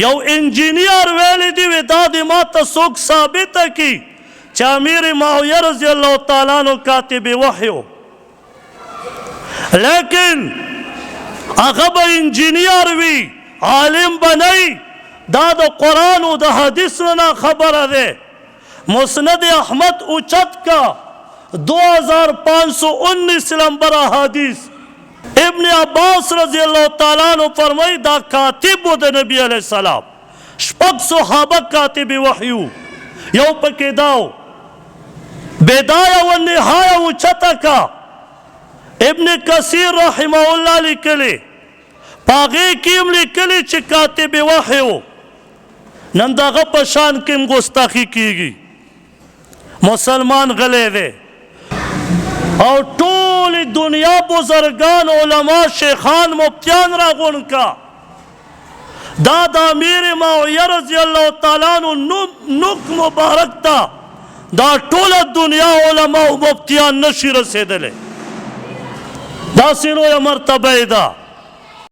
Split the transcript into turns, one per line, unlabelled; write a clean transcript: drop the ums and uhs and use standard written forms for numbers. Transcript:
یو انجینیر ویلی دی وی دا دی ما ته څوک ثابته کی چې امیر معاویه رضی الله تعالی عنہ کاتب وحی و لیکن هغه به انجینیر وي عالم به نه دا د قرآن و د حدیث نه خبره ده مسند احمد اوچت کا 2519 نمبر حدیث ابن عباس رضی اللہ تعالیٰ عنہ فرمائی دا کاتب و دا نبی علیہ السلام شپږ صحابه کاتب وحیو یو پکې داو بدایه و نهایه اوچته کا ابن کثیر رحمه الله لیکلی پاغې کې هم لیکلی چې کاتب وحی و نن د هغه په شان کې هم ګستاخي کیږي مسلمان غلی دی او ټول دنیا بزرگان علما شیخان مفتیان را غونډ کا دا د امیر معاویه رضی الله تعالی عنہ نوک مبارک تا دا ټول دنیا علما او مفتیان نشي رسیدلی دا سلویه مرتبه ده